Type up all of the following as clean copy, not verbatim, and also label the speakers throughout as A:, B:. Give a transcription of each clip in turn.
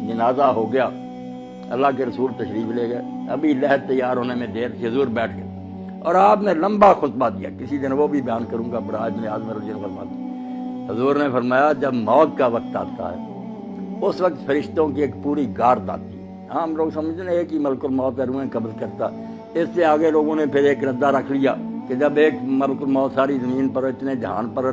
A: جنازہ ہو گیا، اللہ کے رسول تشریف لے گئے، ابھی لحد تیار ہونے میں دیر تھی، حضور بیٹھ گئے اور آپ نے لمبا خطبہ دیا، کسی دن وہ بھی بیان کروں گا، براج بن عازم رضی اللہ عنہ فرماتے ہیں، حضور نے فرمایا جب موت کا وقت آتا ہے اس وقت فرشتوں کی ایک پوری گارد آتی ہے۔ ہم لوگ سمجھتے ہیں ایک ہی ملک الموت ہے، روحیں قبض کرتا، اس سے آگے لوگوں نے پھر ایک ردہ رکھ لیا کہ جب ایک ملک الموت ساری زمین پر اتنے جہان پر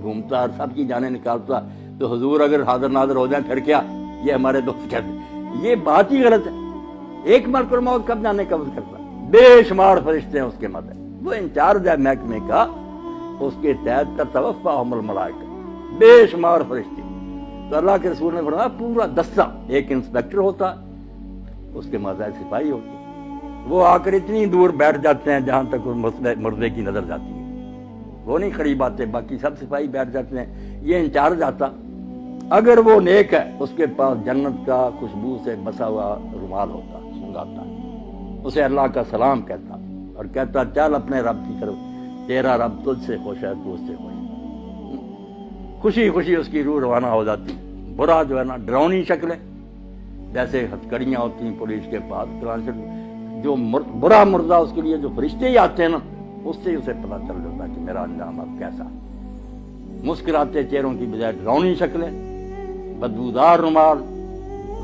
A: گھومتا اور سب کی جانیں نکالتا تو حضور اگر حاضر ناظر ہو جائیں پھر کیا؟ یہ ہمارے دوست کہتے ہیں یہ بات ہی غلط ہے۔ ایک ملک الموت کب جانے قبض کرتا، بے شمار فرشتے ہیں اس کے مدد، وہ انچارج ہے محکمے کا، اس کے تحت تتوفاہم الملائکہ، بے شمار فرشتے۔ تو اللہ کے رسول نے فرمایا پورا دستہ، ایک انسپیکٹر ہوتا اس کے ماتحت سپاہی ہوتے، وہ آ کر اتنی دور بیٹھ جاتے ہیں جہاں تک اس مردے کی نظر جاتی ہے، وہ نہیں قریب آتے، باقی سب سپاہی بیٹھ جاتے ہیں، یہ انچارج آتا، اگر وہ نیک ہے اس کے پاس جنت کا خوشبو سے بسا ہوا رومال ہوتا، سنگاتا ہے، اسے اللہ کا سلام کہتا اور کہتا چل اپنے رب کی طرف، تیرا رب تجھ سے خوش ہے، تو اس سے خوش ہے، خوشی خوشی اس کی روح روانہ ہو جاتی۔ برا جو ہے نا ڈراؤنی شکلیں جیسے ہتھکڑیاں ہوتی ہیں پولیس کے پاس، جو برا مردہ اس کے لیے جو فرشتے ہی آتے ہیں نا اس سے اسے پتہ چل جاتا ہے کہ میرا انجام اب کیسا ہے۔ مسکراتے چہروں کی بجائے ڈراؤنی شکلیں، بدبودار رومال،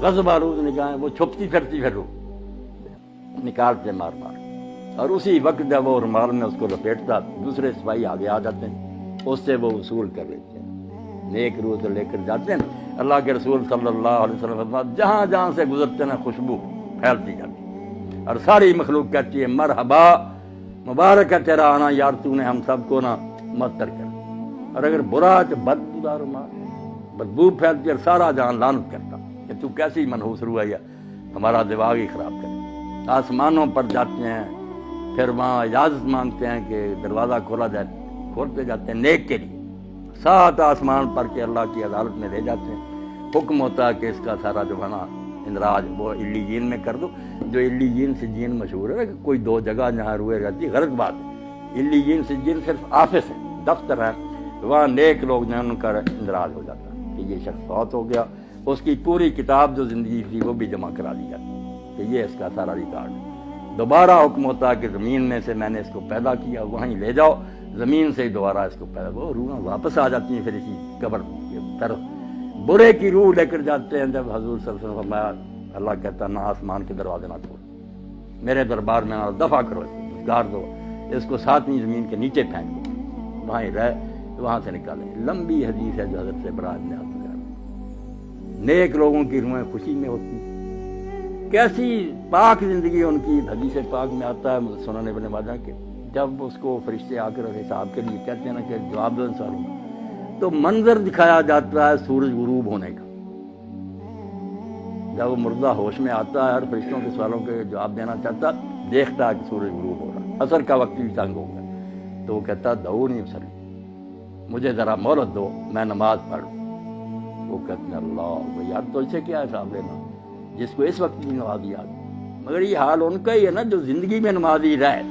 A: غضب آلود نگاہیں، وہ چھپتی پھرتی پھر روح نکالتے مار مار، اور اسی وقت جب وہ رومال میں اس کو لپیٹتا دوسرے سپاہی آگے آ جاتے ہیں، اس سے وہ وصول کر لیتے ہیں، نیک روح سے لے کر جاتے ہیں۔ اللہ کے رسول صلی اللہ علیہ وسلم فرماتے جہاں جہاں سے گزرتے ہیں خوشبو پھیلتی جاتی اور ساری مخلوق کہتی ہے مرحبا، مبارک ہے تیرا آنا یار، تو نے ہم سب کو نا معطر کر۔ اور اگر برا تو بدبودار بدبو پھیلتی اور سارا جہاں لعنت کرتا کہ تو کیسی منحوس روح ہے، ہمارا دماغ ہی خراب کرے۔ آسمانوں پر جاتے ہیں، پھر وہاں اجازت مانگتے ہیں کہ دروازہ کھولا جائے، کھولتے جاتے ہیں نیک کے لیے، 7 آسمان پر کے اللہ کی عدالت میں لے جاتے ہیں، حکم ہوتا ہے کہ اس کا سارا جو ہے نا اندراج وہ علیین میں کر دو۔ جو علیین سجین مشہور ہے کہ کوئی 2 جگہ جہاں روئے رہتی، غلط بات ہے، علیین سجین صرف آفس ہے، دفتر ہے، وہاں نیک لوگ جو ہیں ان کا اندراج ہو جاتا ہے کہ یہ شخص فوت ہو گیا، اس کی پوری کتاب جو زندگی تھی وہ بھی جمع کرا دی جاتی ہے کہ یہ اس کا سارا ریکارڈ ہے۔ دوبارہ حکم ہوتا ہے کہ زمین میں سے میں نے اس کو پیدا کیا، وہیں لے جاؤ، زمین سے ہی دوبارہ اس کو پیدا، وہ روحیں واپس آ جاتی ہیں پھر اسی قبر کی طرف۔ برے کی روح لے کر جاتے ہیں، جب حضور صلی اللہ علیہ وسلم فرمایا اللہ کہتا نہ آسمان کے دروازے نہ کھول، میرے دربار میں دفع کرو، گار دو، اس کو 7ویں زمین کے نیچے پھینک دو، وہاں ہی رہ، وہاں سے نکالیں۔ لمبی حدیث ہے جو حضرت سے براج نے آپ کو، نیک لوگوں کی روحیں خوشی میں ہوتی، کیسی پاک زندگی ان کی۔ حدیث پاک میں آتا ہے سنن ابن ماجہ کے، جب اس کو فرشتے آ کر حساب کے لیے کہتے ہیں نا کہ جواب دو ان سوالوں کا، تو منظر دکھایا جاتا ہے سورج غروب ہونے کا۔ جب وہ مردہ ہوش میں آتا ہے اور فرشتوں کے سوالوں کے جواب دینا چاہتا، دیکھتا ہے کہ سورج غروب ہو رہا، عصر کا وقت بھی تنگ ہو گیا، تو وہ کہتا دعونی اصلی، مجھے ذرا مہلت دو میں نماز پڑھ لوں۔ وہ کہتے ہیں اللہ وہ یار تو اسے کیا حساب لینا جس کو اس وقت کی نماز یاد، مگر یہ حال ان کا ہی ہے نا جو زندگی میں نمازی رہے،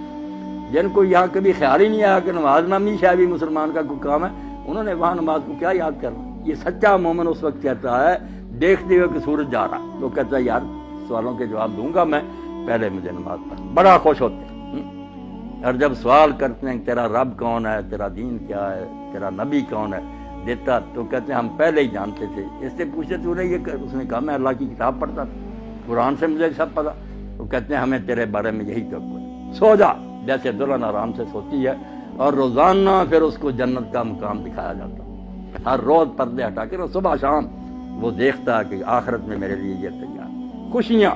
A: جن کو یہاں کبھی خیال ہی نہیں آیا کہ نماز نامی شاید بھی مسلمان کا کوئی کام ہے، انہوں نے وہاں نماز کو کیا یاد کرنا۔ یہ سچا مومن اس وقت کہتا ہے دیکھتے ہوئے کہ سورج جا رہا، تو کہتا ہے یار سوالوں کے جواب دوں گا میں، پہلے مجھے نماز پڑھ، بڑا خوش ہوتے ہیں۔ اور جب سوال کرتے ہیں تیرا رب کون ہے، تیرا دین کیا ہے، تیرا نبی کون ہے، دیتا تو کہتے ہیں ہم پہلے ہی جانتے تھے، اس سے پوچھتے تو نے یہ، اس نے کہا میں اللہ کی کتاب پڑھتا تھا، قرآن سے مجھے سب پتا۔ تو کہتے ہیں ہمیں تیرے بارے میں یہی توقع ہے، سو جا، جیسے دلہن آرام سے سوتی ہے، اور روزانہ پھر اس کو جنت کا مقام دکھایا جاتا، ہر روز پردے ہٹا کے صبح شام وہ دیکھتا ہے کہ آخرت میں میرے لیے یہ تیار خوشیاں،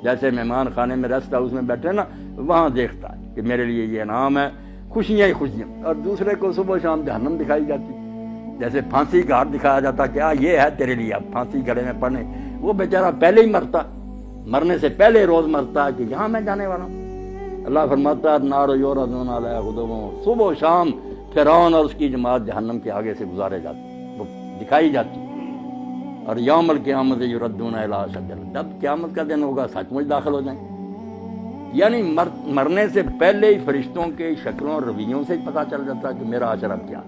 A: جیسے مہمان خانے میں ریسٹ ہاؤس میں بیٹھے نا، وہاں دیکھتا ہے کہ میرے لیے یہ انعام ہے، خوشیاں ہی خوشیاں۔ اور دوسرے کو صبح شام جہنم دکھائی جاتی، جیسے پھانسی گھاٹ دکھایا جاتا کہ یہ ہے تیرے لیے اب پھانسی گھڑے میں پڑنے، وہ بیچارہ پہلے ہی مرتا، مرنے سے پہلے روز مرتا ہے کہ یہاں میں جانے والا ہوں۔ اللہ فرماتا ہے نار یعرضون علیہا غدوا، صبح و شام فرعون اور اس کی جماعت جہنم کے آگے سے گزارے جاتے، وہ دکھائی جاتی۔ اور یوم القیامت یردون الی اشد، جب قیامت کا دن ہوگا سچ مچ داخل ہو جائیں، یعنی مرنے سے پہلے ہی فرشتوں کے شکلوں اور رویوں سے ہی پتہ چل جاتا ہے کہ میرا حشر اب کیا،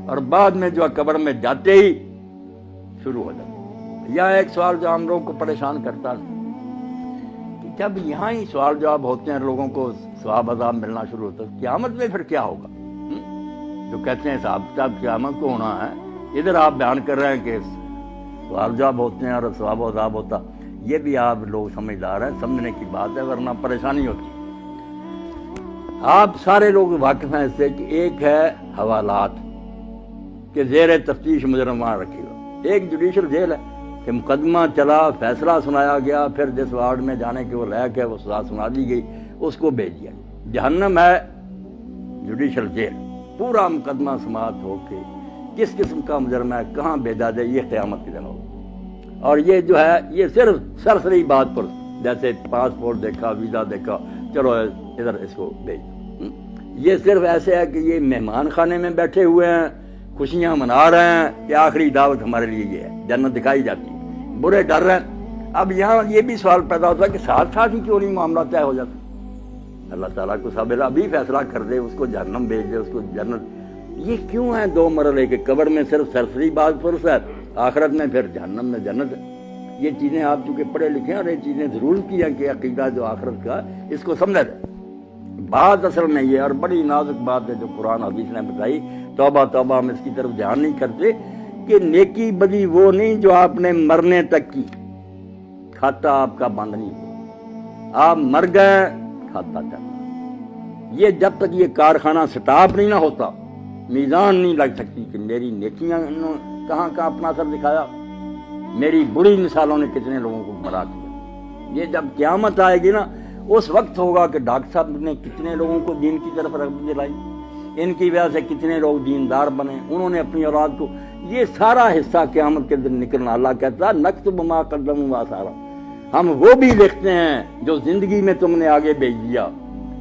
A: اور بعد میں جو قبر میں جاتے ہی شروع ہو جاتا یا ایک سوال جو ہم لوگوں کو پریشان کرتا ہے کہ جب یہاں ہی سوال جواب ہوتے ہیں لوگوں کو ثواب عذاب ملنا شروع ہوتا ہے، قیامت میں پھر کیا ہوگا؟ جو کہتے ہیں صاحب صاحب قیامت کو ہونا ہے، ادھر آپ بیان کر رہے ہیں کہ سوال جواب ہوتے ہیں اور ثواب عذاب ہوتا، یہ بھی آپ لوگ سمجھدار ہیں، سمجھنے کی بات ہے، ورنہ پریشانی ہوتی ہے۔ آپ سارے لوگ واقف ہیں اس سے کہ ایک ہے حوالات کہ زیر تفتیش مجرم وہاں رکھے گا، ایک جوڈیشل جیل ہے کہ مقدمہ چلا، فیصلہ سنایا گیا، پھر جس وارڈ میں جانے کے وہ لائق ہے وہ سزا سنا دی گئی، اس کو بھیج دیا۔ جہنم ہے جوڈیشل جیل، پورا مقدمہ سماعت ہو کے کس قسم کا مجرم ہے کہاں بھیجا جائے، یہ قیامت کے دن ہوگا۔ اور یہ جو ہے یہ صرف سرسری بات پر، جیسے پاسپورٹ دیکھا، ویزا دیکھا، چلو ادھر اس کو بھیج، یہ صرف ایسے ہے کہ یہ مہمان خانے میں بیٹھے ہوئے ہیں، خوشیاں منا رہے ہیں کہ آخری دعوت ہمارے لیے یہ ہے، جنت دکھائی جاتی ہے، برے ڈر رہے ہیں۔ اب یہاں یہ بھی سوال پیدا ہوتا ہے کہ ساتھ ساتھ ہی کیوں نہیں معاملہ طے ہو جاتا؟ اللہ تعالیٰ کو صبر ابھی فیصلہ کر دے، اس کو جہنم بھیج دے، اس کو جنت۔ یہ کیوں ہے دو مرحلے کے؟ قبر میں صرف سرسری بات فرض ہے، آخرت میں پھر جہنم میں جنت ہے۔ یہ چیزیں آپ چونکہ پڑھے لکھے ہیں اور یہ چیزیں ضرور کی ہیں کہ عقیدہ جو آخرت کا اس کو سمجھا جائے۔ بات اصل میں یہ اور بڑی نازک بات ہے جو قرآن حدیث نے بتائی، توبہ توبہ ہم اس کی طرف دھیان نہیں کرتے کہ نیکی بدی وہ نہیں جو آپ نے مرنے تک کی، کھاتا آپ کا بند نہیں ہوا، آپ مر گئے کھاتا چلنا۔ یہ جب تک یہ کارخانہ سٹاپ نہیں نہ ہوتا، میزان نہیں لگ سکتی کہ میری نیکیاں کہاں کہاں اپنا اثر دکھایا، میری بری مثالوں نے کتنے لوگوں کو گمراہ کیا۔ یہ جب قیامت آئے گی نا، اس وقت ہوگا کہ ڈاکٹر صاحب نے کتنے لوگوں کو دین کی طرف رغبت دلائی، ان کی وجہ سے کتنے لوگ دیندار بنے، انہوں نے اپنی اولاد کو، یہ سارا حصہ قیامت کے دن نکلنا۔ اللہ کہتا ہے نکتب ما قدموا وآثارا، ہم وہ بھی لکھتے ہیں جو زندگی میں تم نے آگے بھیج دیا،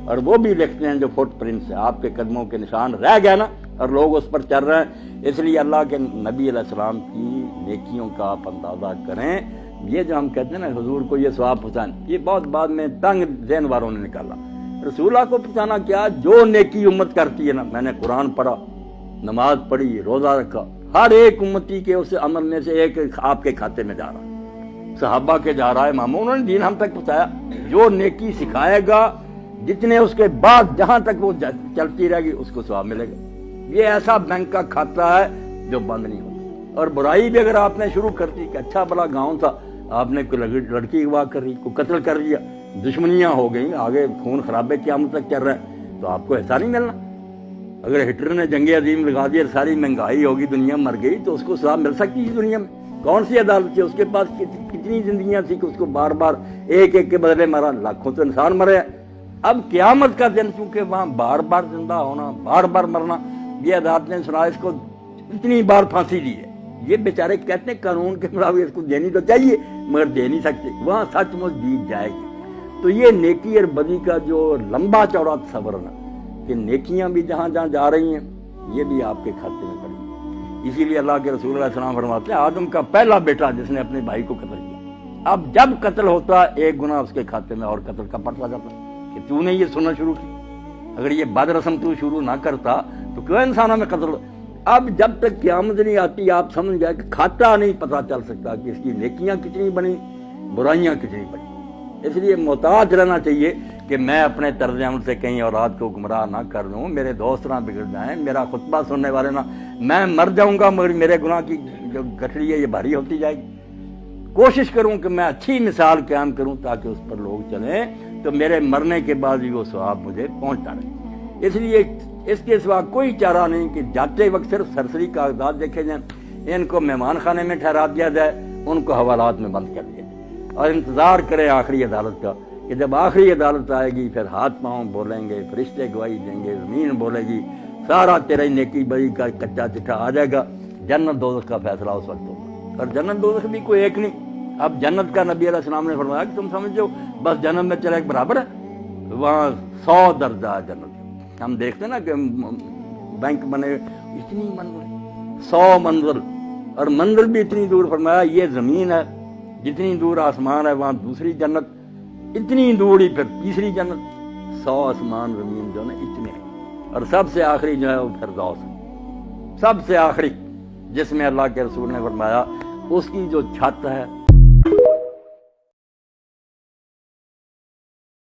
A: اور وہ بھی لکھتے ہیں جو فٹ پرنٹس ہے، آپ کے قدموں کے نشان رہ گئے نا، اور لوگ اس پر چل رہے ہیں۔ اس لیے اللہ کے نبی علیہ السلام کی نیکیوں کا آپ اندازہ کریں۔ یہ جو ہم کہتے ہیں نا حضور کو یہ ثواب پہنچانا، یہ بہت بعد میں تنگ ذہن والوں نے نکالا۔ رسول اللہ کو پہنچانا کیا؟ جو نیکی امت کرتی ہے نا، میں نے قرآن پڑھا، نماز پڑھی، روزہ رکھا، ہر ایک امتی کے اس عمل میں سے ایک آپ کے کھاتے میں جا رہا، صحابہ کے جا رہا ہے، اماموں، انہوں نے دین ہم تک پہنچایا۔ جو نیکی سکھائے گا، جتنے اس کے بعد جہاں تک وہ چلتی رہے گی اس کو ثواب ملے گا۔ یہ ایسا بینک کا کھاتا ہے جو بند نہیں ہوتا۔ اور برائی بھی اگر آپ نے شروع کر دی کہ اچھا بڑا گاؤں تھا، آپ نے کوئی لڑکی اغوا کر رہی، کوئی قتل کر دیا، دشمنیاں ہو گئیں، آگے خون خرابے قیامت تک چل رہے ہیں، تو آپ کو ایسا نہیں ملنا۔ اگر ہٹلر نے جنگ عظیم لگا دی اور ساری مہنگائی ہوگی، دنیا مر گئی، تو اس کو ثواب مل سکتی ہے دنیا میں؟ کون سی عدالت تھی؟ اس کے پاس کتنی زندگیاں تھی کہ اس کو بار بار ایک ایک کے بدلے مرا، لاکھوں تو انسان مرے ہیں۔ اب قیامت کا دن چونکہ وہاں بار بار زندہ ہونا، بار بار مرنا، یہ عدالت نے سنا اس کو اتنی بار پھانسی دی ہے۔ یہ بیچارے کہتے ہیں قانون کے مطابق اس کو دینی تو چاہیے مگر دے نہیں سکتے، وہاں سچ مچ جیت جائے گی۔ تو یہ نیکی اور بدی کا جو لمبا چوڑا تصور ہے کہ نیکیاں بھی جہاں جہاں جا رہی ہیں، یہ بھی آپ کے کھاتے میں پڑی۔ اسی لیے اللہ کے رسول علیہ السلام فرماتے ہیں آدم کا پہلا بیٹا جس نے اپنے بھائی کو قتل کیا، اب جب قتل ہوتا ایک گناہ اس کے کھاتے میں اور قتل کا پڑتا جاتا کہ تو نے یہ سننا شروع کی۔ اگر یہ بد رسم تو شروع نہ کرتا تو کیوں انسانوں میں قتل؟ اب جب تک قیامت نہیں آتی آپ سمجھ گئے کہ کھاتا نہیں پتہ چل سکتا کہ اس کی نیکیاں کتنی بنی، برائیاں کتنی بنی۔ اس لیے محتاط رہنا چاہیے کہ میں اپنے طرز عمل سے کہیں اولاد کو گمراہ نہ کر دوں، میرے دوست نہ بگڑ جائیں، میرا خطبہ سننے والے نہ، میں مر جاؤں گا مگر میرے گناہ کی جو گٹھڑی ہے یہ بھاری ہوتی جائے گی۔ کوشش کروں کہ میں اچھی مثال قائم کروں تاکہ اس پر لوگ چلیں، تو میرے مرنے کے بعد بھی وہ ثواب مجھے پہنچتا رہے۔ اس لیے اس کے سوا کوئی چارہ نہیں کہ جاتے وقت صرف سرسری کاغذات دیکھے جائیں، ان کو مہمان خانے میں ٹھہرا دیا جائے، ان کو حوالات میں بند کر دیا جائے، اور انتظار کریں آخری عدالت کا کہ جب آخری عدالت آئے گی پھر ہاتھ پاؤں بولیں گے، فرشتے گواہی دیں گے، زمین بولے گی، سارا تیرے نیکی بری کا کچا چٹھا آ جائے گا، جنت دوزخ کا فیصلہ اس وقت ہوگا۔ اور جنت دوزخ بھی کوئی ایک نہیں۔ اب جنت کا نبی علیہ السلام نے فرمایا کہ تم سمجھو بس جنت میں چلے ایک برابر ہے، وہاں 100 درجہ ہے جنت۔ ہم دیکھتے ہیں نا کہ بینک بنے اتنی منزل، 100 منزل، اور منزل بھی اتنی دور۔ فرمایا یہ زمین ہے، جتنی دور آسمان ہے وہاں دوسری جنت، اتنی دور ہی پھر تیسری جنت۔ 100 آسمان زمین جو ہے اتنے ہیں، اور سب سے آخری جو ہے وہ فردوس ہے، سب سے آخری، جس میں اللہ کے رسول نے فرمایا اس کی جو چھت ہے